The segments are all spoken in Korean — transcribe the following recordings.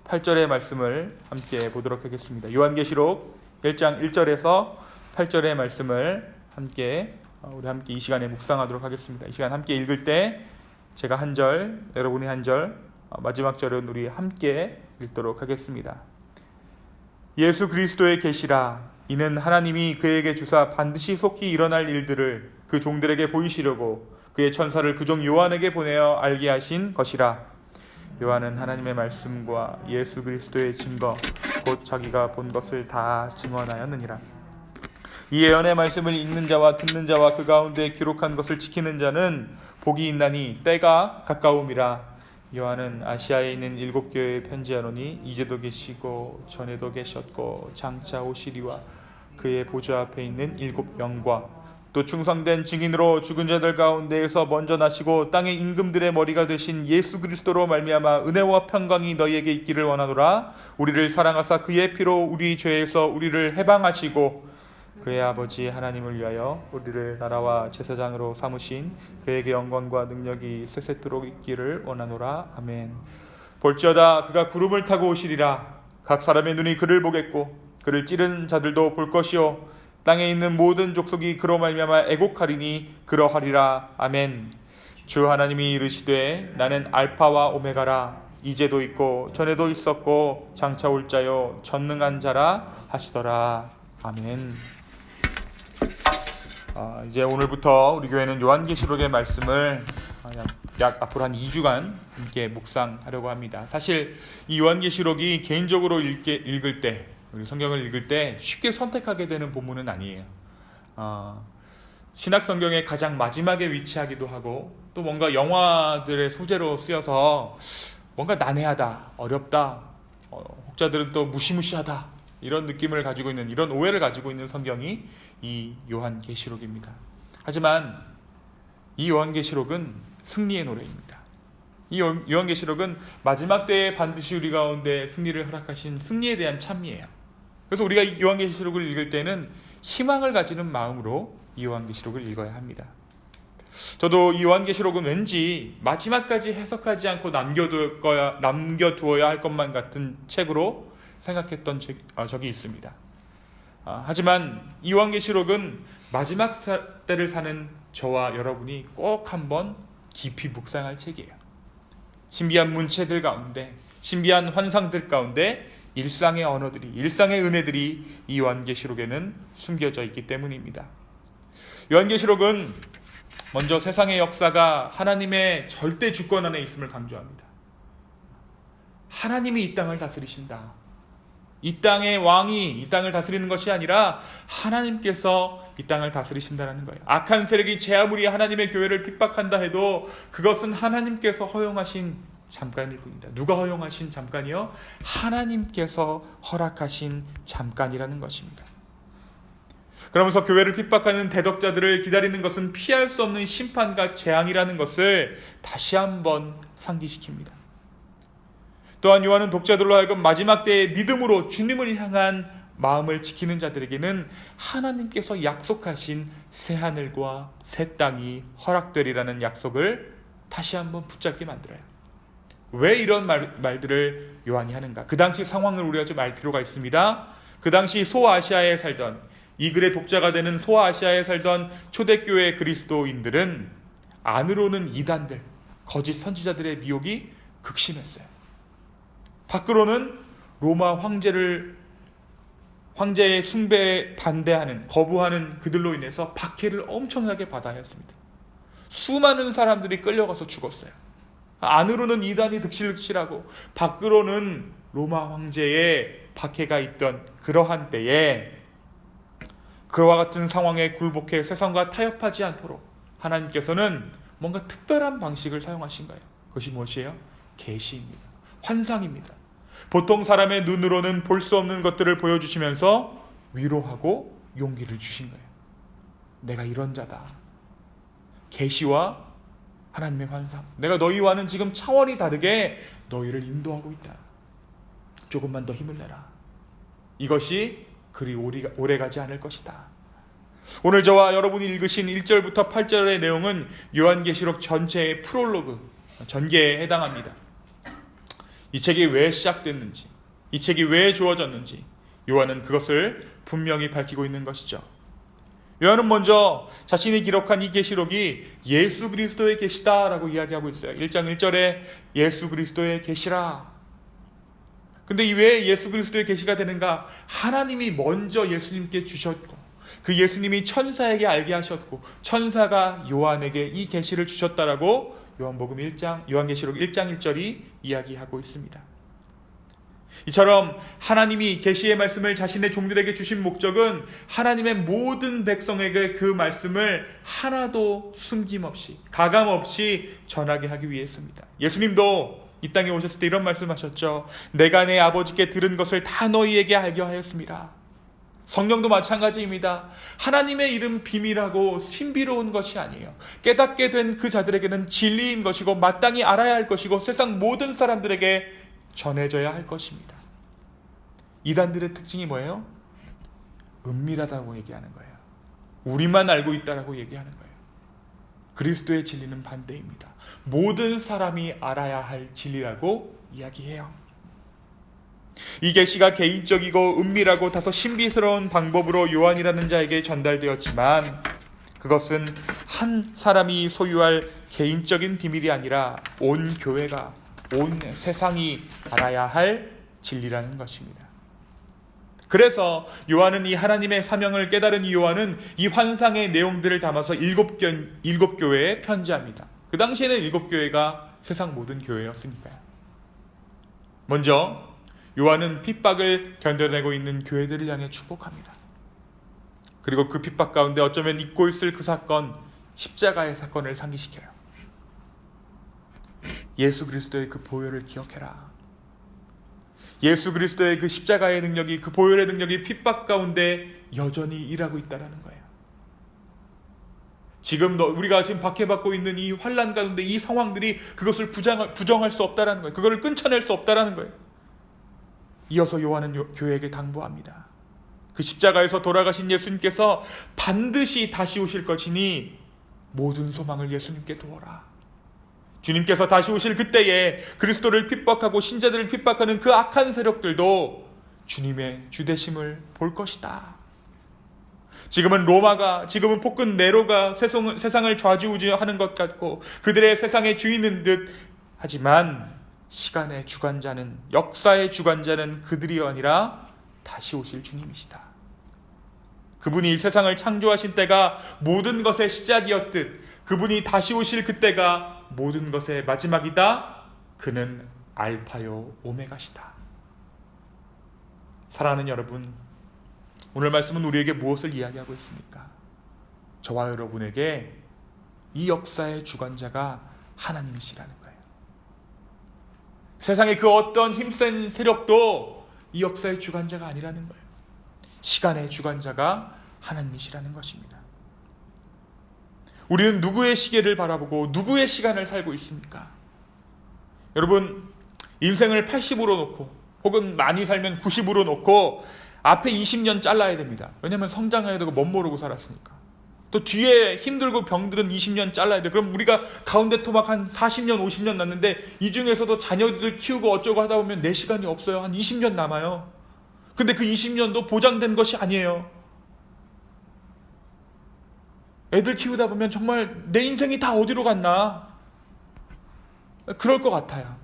8절의 말씀을 함께 보도록 하겠습니다. 요한계시록 1장 1절에서 8절의 말씀을 우리 함께 이 시간에 묵상하도록 하겠습니다. 이 시간 함께 읽을 때 제가 한 절, 여러분이 한 절, 마지막 절은 우리 함께 읽도록 하겠습니다. 예수 그리스도의 계시라. 이는 하나님이 그에게 주사 반드시 속히 일어날 일들을 그 종들에게 보이시려고 그의 천사를 그 종 요한에게 보내어 알게 하신 것이라. 요한은 하나님의 말씀과 예수 그리스도의 증거 곧 자기가 본 것을 다 증언하였느니라. 이 예언의 말씀을 읽는 자와 듣는 자와 그 가운데 기록한 것을 지키는 자는 복이 있나니 때가 가까움이라. 요한은 아시아에 있는 7교회에 편지하노니 이제도 계시고 전에도 계셨고 장차 오시리와 그의 보좌 앞에 있는 7영과 또 충성된 증인으로 죽은 자들 가운데에서 먼저 나시고 땅의 임금들의 머리가 되신 예수 그리스도로 말미암아 은혜와 평강이 너희에게 있기를 원하노라. 우리를 사랑하사 그의 피로 우리 죄에서 우리를 해방하시고 그의 아버지 하나님을 위하여 우리를 나라와 제사장으로 삼으신 그에게 영광과 능력이 세세토록 있기를 원하노라. 아멘. 볼지어다 그가 구름을 타고 오시리라. 각 사람의 눈이 그를 보겠고 그를 찌른 자들도 볼 것이요 땅에 있는 모든 족속이 그로 말미암아 애곡하리니 그러하리라. 아멘. 주 하나님이 이르시되 나는 알파와 오메가라. 이제도 있고 전에도 있었고 장차 올 자요 전능한 자라 하시더라. 아멘. 이제 오늘부터 우리 교회는 요한계시록의 말씀을 약 앞으로 한 2주간 함께 묵상하려고 합니다. 사실 이 요한계시록이 개인적으로 읽을 때, 우리 성경을 읽을 때 쉽게 선택하게 되는 본문은 아니에요. 신약 성경의 가장 마지막에 위치하기도 하고 또 뭔가 영화들의 소재로 쓰여서 뭔가 난해하다, 어렵다, 혹자들은 또 무시무시하다 이런 느낌을 가지고 있는, 이런 오해를 가지고 있는 성경이 이 요한계시록입니다. 하지만 이 요한계시록은 승리의 노래입니다. 이 요한계시록은 마지막 때에 반드시 우리 가운데 승리를 허락하신 승리에 대한 찬미예요. 그래서 우리가 이 요한계시록을 읽을 때는 희망을 가지는 마음으로 이 요한계시록을 읽어야 합니다. 저도 이 요한계시록은 왠지 마지막까지 해석하지 않고 남겨두어야 할 것만 같은 책으로 생각했던 적이 있습니다. 하지만 이 요한계시록은 마지막 때를 사는 저와 여러분이 꼭 한번 깊이 묵상할 책이에요. 신비한 문체들 가운데, 신비한 환상들 가운데 일상의 언어들이, 일상의 은혜들이 이 요한계시록에는 숨겨져 있기 때문입니다. 요한계시록은 먼저 세상의 역사가 하나님의 절대 주권 안에 있음을 강조합니다. 하나님이 이 땅을 다스리신다. 이 땅의 왕이 이 땅을 다스리는 것이 아니라 하나님께서 이 땅을 다스리신다는 거예요. 악한 세력이 제 아무리 하나님의 교회를 핍박한다 해도 그것은 하나님께서 허용하신 잠깐일 뿐이다. 누가 허용하신 잠깐이요? 하나님께서 허락하신 잠깐이라는 것입니다. 그러면서 교회를 핍박하는 대덕자들을 기다리는 것은 피할 수 없는 심판과 재앙이라는 것을 다시 한번 상기시킵니다. 또한 요한은 독자들로 하여금 마지막 때의 믿음으로 주님을 향한 마음을 지키는 자들에게는 하나님께서 약속하신 새하늘과 새 땅이 허락되리라는 약속을 다시 한번 붙잡게 만들어요. 왜 이런 말들을 요한이 하는가? 그 당시 상황을 우리가 좀 알 필요가 있습니다. 그 당시 소아시아에 살던, 이 글의 독자가 되는 소아시아에 살던 초대교회 그리스도인들은 안으로는 이단들, 거짓 선지자들의 미혹이 극심했어요. 밖으로는 로마 황제의 숭배에 반대하는, 거부하는 그들로 인해서 박해를 엄청나게 받아야 했습니다. 수많은 사람들이 끌려가서 죽었어요. 안으로는 이단이 득실득실하고 밖으로는 로마 황제의 박해가 있던 그러한 때에 그와 같은 상황에 굴복해 세상과 타협하지 않도록 하나님께서는 뭔가 특별한 방식을 사용하신 거예요. 그것이 무엇이에요? 계시입니다. 환상입니다. 보통 사람의 눈으로는 볼 수 없는 것들을 보여주시면서 위로하고 용기를 주신 거예요. 내가 이런 자다. 계시와 하나님의 환상. 내가 너희와는 지금 차원이 다르게 너희를 인도하고 있다. 조금만 더 힘을 내라. 이것이 그리 오래가지 않을 것이다. 오늘 저와 여러분이 읽으신 1절부터 8절의 내용은 요한계시록 전체의 프롤로그, 전개에 해당합니다. 이 책이 왜 시작됐는지, 이 책이 왜 주어졌는지 요한은 그것을 분명히 밝히고 있는 것이죠. 요한은 먼저 자신이 기록한 이 계시록이 예수 그리스도의 계시다라고 이야기하고 있어요. 1장 1절에 예수 그리스도의 계시라. 근데 왜 예수 그리스도의 계시가 되는가? 하나님이 먼저 예수님께 주셨고, 그 예수님이 천사에게 알게 하셨고, 천사가 요한에게 이 계시를 주셨다라고 요한계시록 1장 1절이 이야기하고 있습니다. 이처럼 하나님이 계시의 말씀을 자신의 종들에게 주신 목적은 하나님의 모든 백성에게 그 말씀을 하나도 숨김없이, 가감없이 전하게 하기 위해서입니다. 예수님도 이 땅에 오셨을 때 이런 말씀하셨죠. 내가 내 아버지께 들은 것을 다 너희에게 알게 하였습니다. 성령도 마찬가지입니다. 하나님의 이름 비밀하고 신비로운 것이 아니에요. 깨닫게 된 그 자들에게는 진리인 것이고 마땅히 알아야 할 것이고 세상 모든 사람들에게 전해져야 할 것입니다. 이단들의 특징이 뭐예요? 은밀하다고 얘기하는 거예요. 우리만 알고 있다라고 얘기하는 거예요. 그리스도의 진리는 반대입니다. 모든 사람이 알아야 할 진리라고 이야기해요. 이 계시가 개인적이고 은밀하고 다소 신비스러운 방법으로 요한이라는 자에게 전달되었지만 그것은 한 사람이 소유할 개인적인 비밀이 아니라 온 교회가, 온 세상이 알아야 할 진리라는 것입니다. 그래서 요한은 이 하나님의 사명을 깨달은 이 요한은 이 환상의 내용들을 담아서 일곱 교회에 편지합니다. 그 당시에는 7교회가 세상 모든 교회였으니까요. 먼저 요한은 핍박을 견뎌내고 있는 교회들을 향해 축복합니다. 그리고 그 핍박 가운데 어쩌면 잊고 있을 그 사건, 십자가의 사건을 상기시켜요. 예수 그리스도의 그 보혈을 기억해라. 예수 그리스도의 그 십자가의 능력이, 그 보혈의 능력이 핍박 가운데 여전히 일하고 있다는 거예요. 지금 우리가 지금 박해받고 있는 이 환난 가운데 이 상황들이 그것을 부정할 수 없다는 거예요. 그것을 끊쳐낼 수 없다는 거예요. 이어서 요한은 교회에게 당부합니다. 그 십자가에서 돌아가신 예수님께서 반드시 다시 오실 것이니 모든 소망을 예수님께 두어라. 주님께서 다시 오실 그때에 그리스도를 핍박하고 신자들을 핍박하는 그 악한 세력들도 주님의 주되심을 볼 것이다. 지금은 폭군 네로가 세상을 좌지우지하는 것 같고 그들의 세상의 주인인 듯 하지만 시간의 주관자는, 역사의 주관자는 그들이 아니라 다시 오실 주님이시다. 그분이 세상을 창조하신 때가 모든 것의 시작이었듯 그분이 다시 오실 그때가 모든 것의 마지막이다. 그는 알파요 오메가시다. 사랑하는 여러분, 오늘 말씀은 우리에게 무엇을 이야기하고 있습니까? 저와 여러분에게 이 역사의 주관자가 하나님이시라는 거예요. 세상의 그 어떤 힘센 세력도 이 역사의 주관자가 아니라는 거예요. 시간의 주관자가 하나님이시라는 것입니다. 우리는 누구의 시계를 바라보고 누구의 시간을 살고 있습니까? 여러분, 인생을 80으로 놓고 혹은 많이 살면 90으로 놓고 앞에 20년 잘라야 됩니다. 왜냐하면 성장해야 되고 멋모르고 살았으니까. 또 뒤에 힘들고 병들은 20년 잘라야 돼. 그럼 우리가 가운데 토막 한 40년 50년 났는데 이 중에서도 자녀들 키우고 어쩌고 하다 보면 내 시간이 없어요. 한 20년 남아요. 근데 그 20년도 보장된 것이 아니에요. 애들 키우다 보면 정말 내 인생이 다 어디로 갔나? 그럴 것 같아요.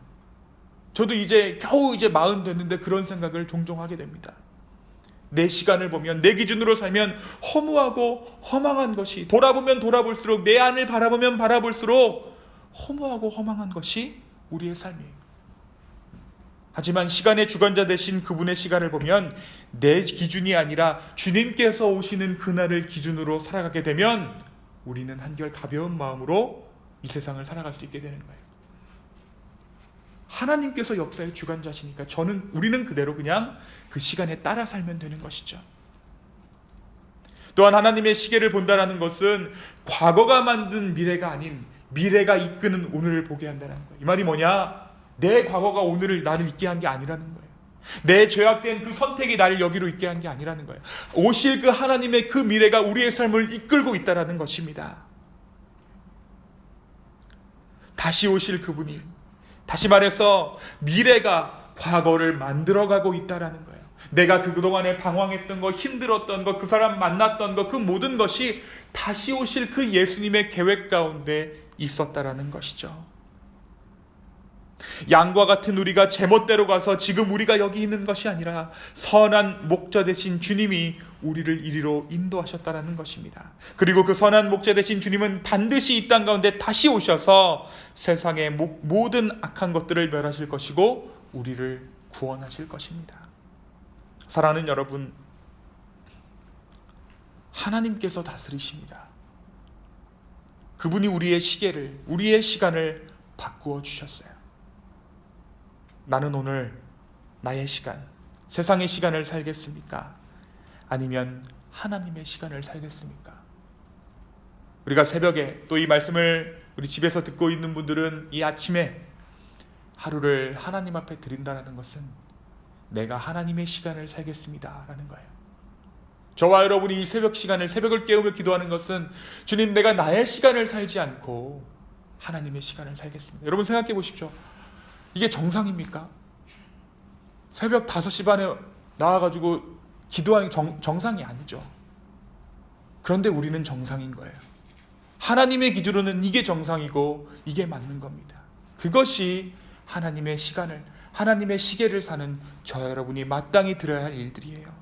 저도 겨우 40 됐는데 그런 생각을 종종 하게 됩니다. 내 시간을 보면, 내 기준으로 살면 허무하고 허망한 것이, 돌아보면 돌아볼수록, 내 안을 바라보면 바라볼수록 허무하고 허망한 것이 우리의 삶이에요. 하지만 시간의 주관자 되신 그분의 시간을 보면 내 기준이 아니라 주님께서 오시는 그날을 기준으로 살아가게 되면 우리는 한결 가벼운 마음으로 이 세상을 살아갈 수 있게 되는 거예요. 하나님께서 역사의 주관자시니까 우리는 그대로 그냥 그 시간에 따라 살면 되는 것이죠. 또한 하나님의 시계를 본다는 것은 과거가 만든 미래가 아닌 미래가 이끄는 오늘을 보게 한다는 거예요. 이 말이 뭐냐? 내 과거가 오늘을 나를 있게 한 게 아니라는 거예요. 내 죄악된 그 선택이 나를 여기로 있게 한 게 아니라는 거예요. 오실 그 하나님의 그 미래가 우리의 삶을 이끌고 있다는 것입니다. 다시 오실 그분이, 다시 말해서 미래가 과거를 만들어가고 있다라는 거예요. 내가 그동안에 방황했던 거, 힘들었던 거, 그 사람 만났던 거, 그 모든 것이 다시 오실 그 예수님의 계획 가운데 있었다라는 것이죠. 양과 같은 우리가 제멋대로 가서 지금 우리가 여기 있는 것이 아니라 선한 목자 되신 주님이 우리를 이리로 인도하셨다라는 것입니다. 그리고 그 선한 목자 되신 주님은 반드시 이 땅 가운데 다시 오셔서 세상의 모든 악한 것들을 멸하실 것이고 우리를 구원하실 것입니다. 사랑하는 여러분, 하나님께서 다스리십니다. 그분이 우리의 시계를, 우리의 시간을 바꾸어 주셨어요. 나는 오늘 나의 시간, 세상의 시간을 살겠습니까? 아니면 하나님의 시간을 살겠습니까? 우리가 새벽에 또 이 말씀을 우리 집에서 듣고 있는 분들은 이 아침에 하루를 하나님 앞에 드린다는 것은 내가 하나님의 시간을 살겠습니다 라는 거예요. 저와 여러분이 이 새벽 시간을, 새벽을 깨우며 기도하는 것은 주님, 내가 나의 시간을 살지 않고 하나님의 시간을 살겠습니다. 여러분 생각해 보십시오. 이게 정상입니까? 새벽 5시 반에 나와가지고 기도하는 정상이 아니죠. 그런데 우리는 정상인 거예요. 하나님의 기준으로는 이게 정상이고 이게 맞는 겁니다. 그것이 하나님의 시간을, 하나님의 시계를 사는 저 여러분이 마땅히 들어야 할 일들이에요.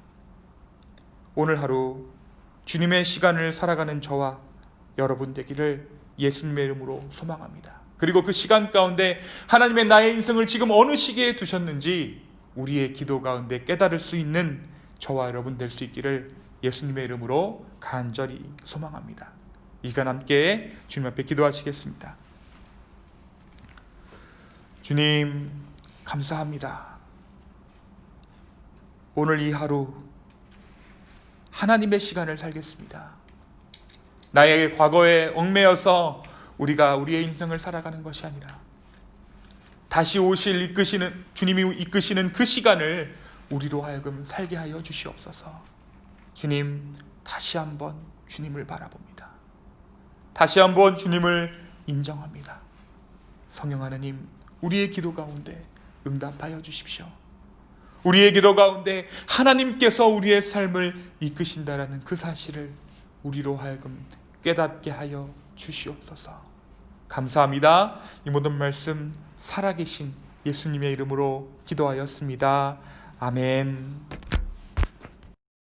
오늘 하루 주님의 시간을 살아가는 저와 여러분 되기를 예수님의 이름으로 소망합니다. 그리고 그 시간 가운데 하나님의 나의 인생을 지금 어느 시기에 두셨는지 우리의 기도 가운데 깨달을 수 있는 저와 여러분 될 수 있기를 예수님의 이름으로 간절히 소망합니다. 이 시간 함께 주님 앞에 기도하시겠습니다. 주님, 감사합니다. 오늘 이 하루 하나님의 시간을 살겠습니다. 나의 과거에 얽매여서 우리가 우리의 인생을 살아가는 것이 아니라 다시 오실 주님이 이끄시는 그 시간을 우리로 하여금 살게 하여 주시옵소서. 주님, 다시 한번 주님을 바라봅니다. 다시 한번 주님을 인정합니다. 성령 하나님, 우리의 기도 가운데 응답하여 주십시오. 우리의 기도 가운데 하나님께서 우리의 삶을 이끄신다라는 그 사실을 우리로 하여금 깨닫게 하여 주시옵소서. 감사합니다. 이 모든 말씀 살아계신 예수님의 이름으로 기도하였습니다. 아멘.